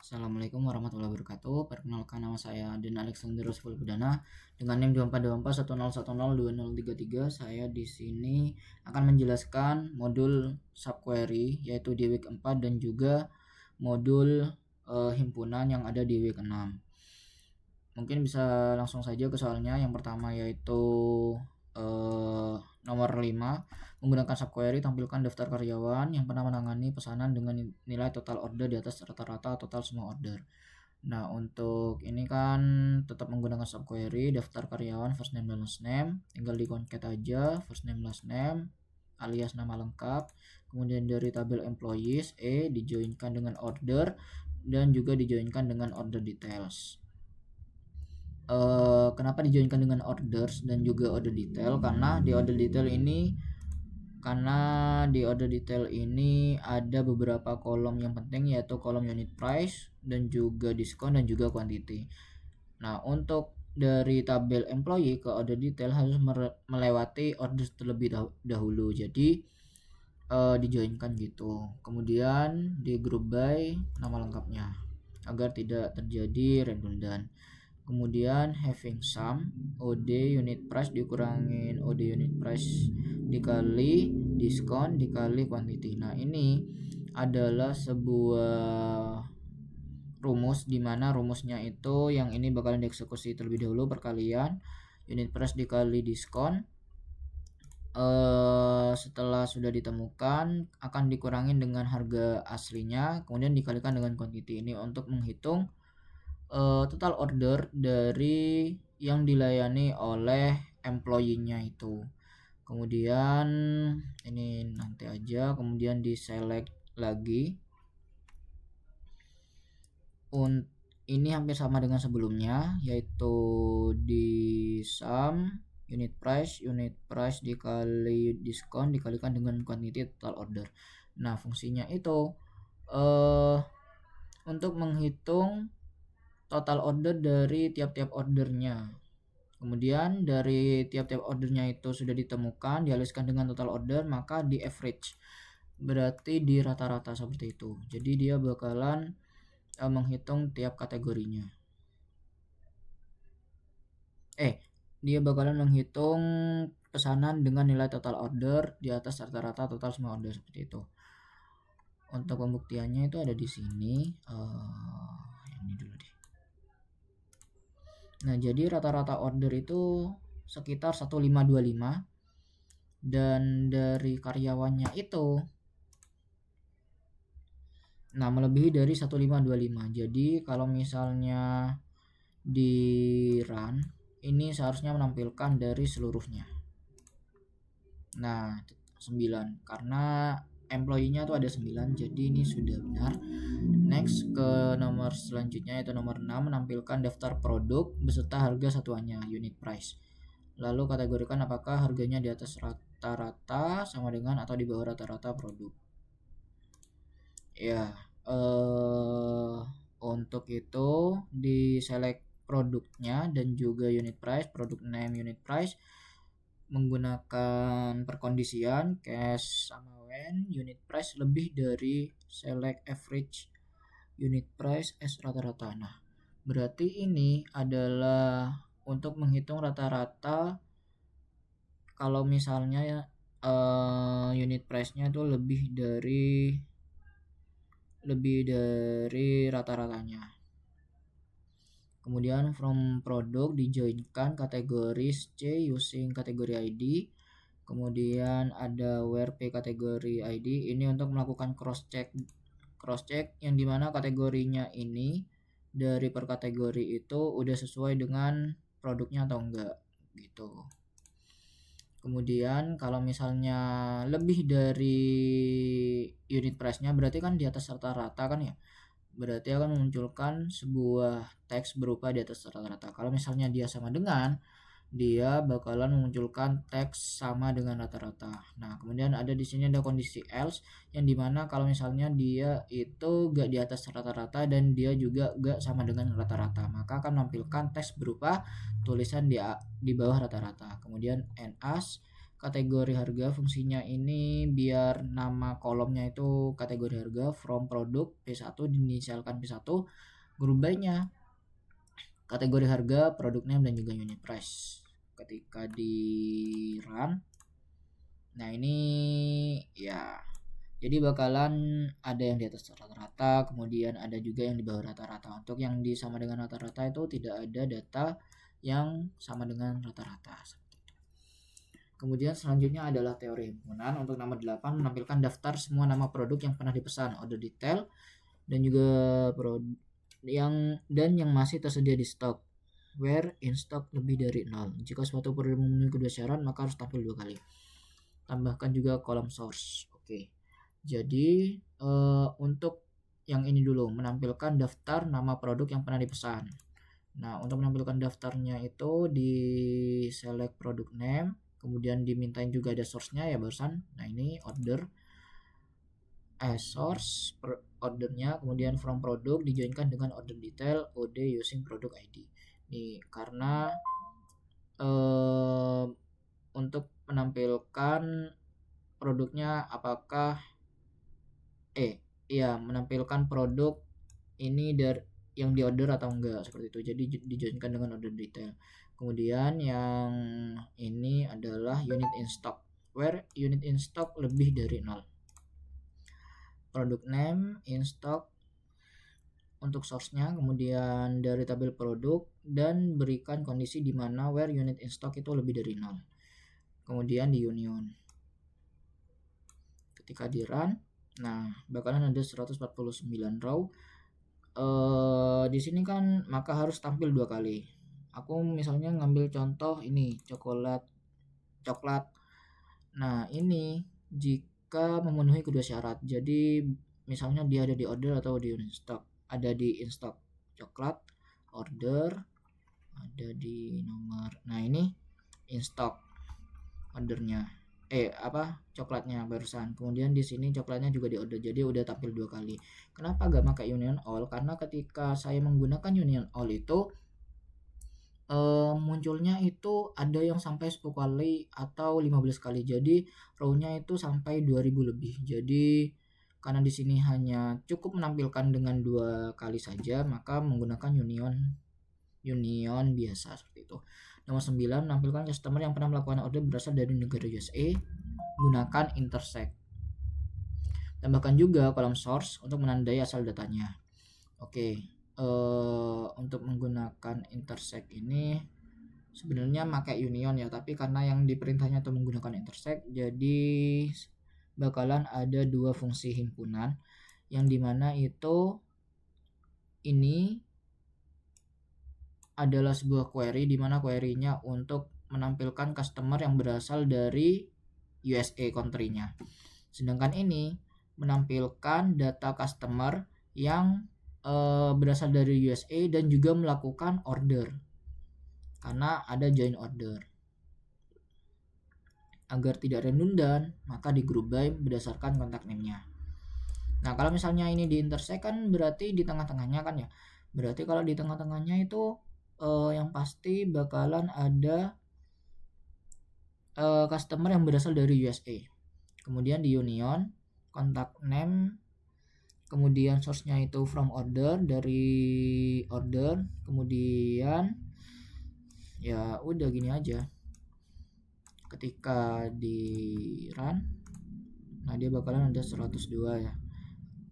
Assalamualaikum warahmatullahi wabarakatuh. Perkenalkan, nama saya Den Alexander Rosful Pudana dengan NIM 242410102033. Saya di sini akan menjelaskan modul subquery yaitu di week 4 dan juga modul himpunan yang ada di week 6. Mungkin bisa langsung saja ke soalnya. Yang pertama yaitu nomor 5, menggunakan subquery tampilkan daftar karyawan yang pernah menangani pesanan dengan nilai total order di atas rata-rata total semua order. Nah, untuk ini kan tetap menggunakan subquery daftar karyawan first name dan last name, tinggal di concat aja first name last name alias nama lengkap. Kemudian dari tabel employees dijoinkan dengan order dan juga dijoinkan dengan order details. Kenapa dijoinkan dengan orders dan juga order detail? Karena di order detail ini ada beberapa kolom yang penting, yaitu kolom unit price dan juga diskon dan juga quantity. Nah, untuk dari tabel employee ke order detail harus melewati orders terlebih dahulu, jadi dijoinkan gitu. Kemudian di group by nama lengkapnya agar tidak terjadi redundant. Kemudian having sum OD unit price dikurangin OD unit price dikali diskon dikali quantity. Nah, ini adalah sebuah rumus, dimana rumusnya itu yang ini bakalan dieksekusi terlebih dahulu perkalian unit price dikali diskon. Setelah sudah ditemukan akan dikurangin dengan harga aslinya, kemudian dikalikan dengan quantity. Ini untuk menghitung total order dari yang dilayani oleh employee-nya itu. Kemudian ini nanti aja, kemudian di select lagi. Ini hampir sama dengan sebelumnya, yaitu di sum unit price dikali diskon dikalikan dengan quantity total order. Nah, fungsinya itu untuk menghitung total order dari tiap-tiap ordernya. Kemudian dari tiap-tiap ordernya itu sudah ditemukan, dihaluskan dengan total order, maka di average, berarti di rata-rata seperti itu. Jadi dia bakalan menghitung tiap kategorinya. Dia bakalan menghitung pesanan dengan nilai total order di atas rata-rata total semua order seperti itu. Untuk pembuktiannya itu ada di sini. Ini dulu deh. Nah, jadi rata-rata order itu sekitar 1525 dan dari karyawannya itu melebihi dari 1525. Jadi kalau misalnya di run ini seharusnya menampilkan dari seluruhnya. Nah, 9 karena employee-nya tuh ada 9, jadi ini sudah benar. Next ke nomor selanjutnya, yaitu nomor 6, menampilkan daftar produk beserta harga satuannya unit price. Lalu kategorikan apakah harganya di atas rata-rata, sama dengan atau di bawah rata-rata produk. Ya, untuk itu di select produknya dan juga unit price, produk name unit price, menggunakan perkondisian cash sama when unit price lebih dari select average unit price as rata-rata. Nah, berarti ini adalah untuk menghitung rata-rata kalau misalnya unit price-nya itu lebih dari rata-ratanya. Kemudian from product dijoinkan kategoris C using kategori ID. Kemudian ada where P kategori ID, ini untuk melakukan cross check yang dimana kategorinya ini dari per kategori itu udah sesuai dengan produknya atau enggak gitu. Kemudian kalau misalnya lebih dari unit price-nya berarti kan di atas rata-rata kan ya, berarti akan memunculkan sebuah teks berupa di atas rata-rata. Kalau misalnya dia sama dengan, dia bakalan memunculkan teks sama dengan rata-rata. Nah, kemudian ada di sini ada kondisi else yang dimana kalau misalnya dia itu gak di atas rata-rata dan dia juga gak sama dengan rata-rata, maka akan menampilkan teks berupa tulisan di bawah rata-rata. Kemudian and as kategori harga, fungsinya ini biar nama kolomnya itu kategori harga, from produk P1 diinisialkan P1, group by-nya kategori harga, produk name, dan juga unit price. Ketika di run, nah ini ya, jadi bakalan ada yang di atas rata-rata, kemudian ada juga yang di bawah rata-rata. Untuk yang di sama dengan rata-rata itu tidak ada data yang sama dengan rata-rata. Kemudian selanjutnya adalah teori himpunan. Untuk nomor 8 menampilkan daftar semua nama produk yang pernah dipesan, order detail, dan juga yang masih tersedia di stok. Where in stock lebih dari 0. Jika suatu produk memenuhi kedua syarat, maka harus tampil 2 kali. Tambahkan juga kolom source. Oke. Jadi untuk yang ini dulu, menampilkan daftar nama produk yang pernah dipesan. Nah, untuk menampilkan daftarnya itu di select product name, kemudian dimintain juga ada source-nya ya barusan. Nah, ini order source ordernya, kemudian from product dijoinkan dengan order detail OD using product ID. Nih, karena untuk menampilkan produknya apakah menampilkan produk ini dari yang di order atau enggak, seperti itu. Jadi dijoinkan dengan order detail. Kemudian yang ini adalah unit in stock, where unit in stock lebih dari 0. Product name in stock untuk source-nya, kemudian dari tabel produk, dan berikan kondisi di mana where unit in stock itu lebih dari 0. Kemudian di union. Ketika di run, nah bakalan ada 149 row. Di sini kan maka harus tampil 2 kali. Aku misalnya ngambil contoh ini coklat. Nah, ini jika memenuhi kedua syarat. Jadi misalnya dia ada di order atau di in stock. Ada di in stock coklat, order, ada di nomor. Nah, ini in stock ordernya. Coklatnya barusan. Kemudian di sini coklatnya juga di order. Jadi udah tampil 2 kali. Kenapa gak pakai union all? Karena ketika saya menggunakan union all itu munculnya itu ada yang sampai 10 kali atau 15 kali. Jadi row-nya itu sampai 2000 lebih. Jadi karena di sini hanya cukup menampilkan dengan 2 kali saja, maka menggunakan union biasa seperti itu. Nomor 9 menampilkan customer yang pernah melakukan order berasal dari negara USA, gunakan intersect. Tambahkan juga kolom source untuk menandai asal datanya. Oke. Untuk menggunakan intersect ini sebenarnya pakai union ya, tapi karena yang diperintahnya itu menggunakan intersect, jadi bakalan ada 2 fungsi himpunan yang dimana itu ini adalah sebuah query dimana query-nya untuk menampilkan customer yang berasal dari USA country-nya. Sedangkan ini menampilkan data customer yang berasal dari USA dan juga melakukan order karena ada join order. Agar tidak redundan, maka di group by berdasarkan kontak name-nya. Nah, kalau misalnya ini di intersect kan berarti di tengah-tengahnya kan ya. Berarti kalau di tengah-tengahnya itu yang pasti bakalan ada customer yang berasal dari USA. Kemudian di union, kontak name, kemudian source-nya itu from order, dari order, kemudian ya udah gini aja. Ketika di run, nah dia bakalan ada 102 ya.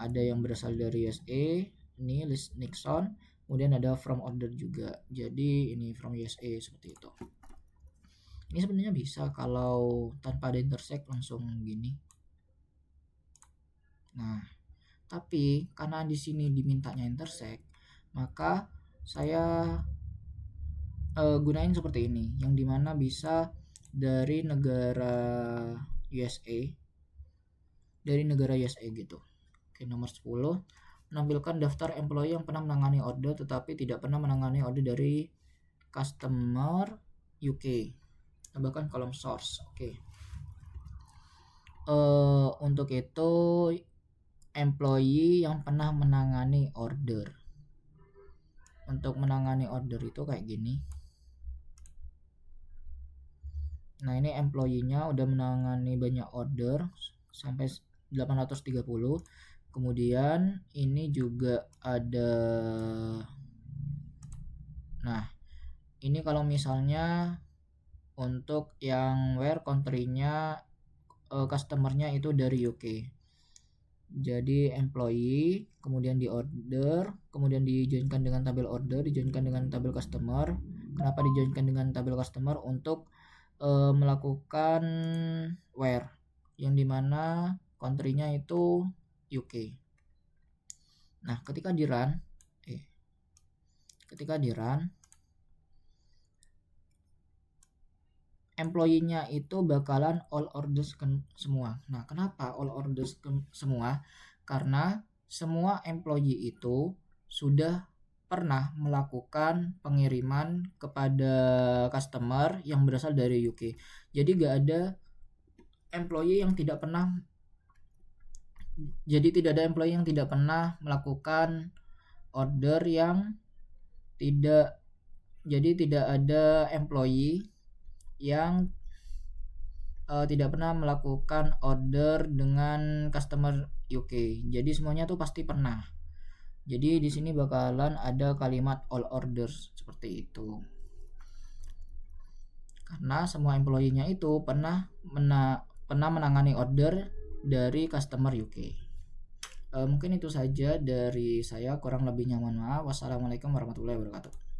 Ada yang berasal dari USA, ini list Nixon, kemudian ada from order juga. Jadi ini from USA seperti itu. Ini sebenarnya bisa kalau tanpa ada intersect langsung gini. Nah, tapi karena di sini dimintanya intersect, maka saya gunain seperti ini, yang dimana bisa dari negara USA, gitu. Oke, nomor 10 menampilkan daftar employee yang pernah menangani order tetapi tidak pernah menangani order dari customer UK. Tambahkan kolom source. Oke. Untuk itu employee yang pernah menangani order. Untuk menangani order itu kayak gini. Nah, ini employee-nya udah menangani banyak order sampai 830. Kemudian ini juga ada, nah ini kalau misalnya untuk yang where country-nya customer-nya itu dari UK. Jadi employee, kemudian di order, kemudian dijoinkan dengan tabel order, dijoinkan dengan tabel customer. Kenapa dijoinkan dengan tabel customer? Untuk melakukan where, yang dimana country-nya itu UK. Nah, ketika di run, employee-nya itu bakalan all orders semua. Nah, kenapa all orders semua? Karena semua employee itu sudah pernah melakukan pengiriman kepada customer yang berasal dari UK. Jadi gak ada employee yang tidak pernah melakukan order yang tidak, jadi tidak ada employee yang tidak pernah melakukan order dengan customer UK. Jadi semuanya tuh pasti pernah. Jadi di sini bakalan ada kalimat all orders seperti itu. Karena semua employee-nya itu pernah menangani order dari customer UK. Mungkin itu saja dari saya, kurang lebihnya mohon maaf. Wassalamualaikum warahmatullahi wabarakatuh.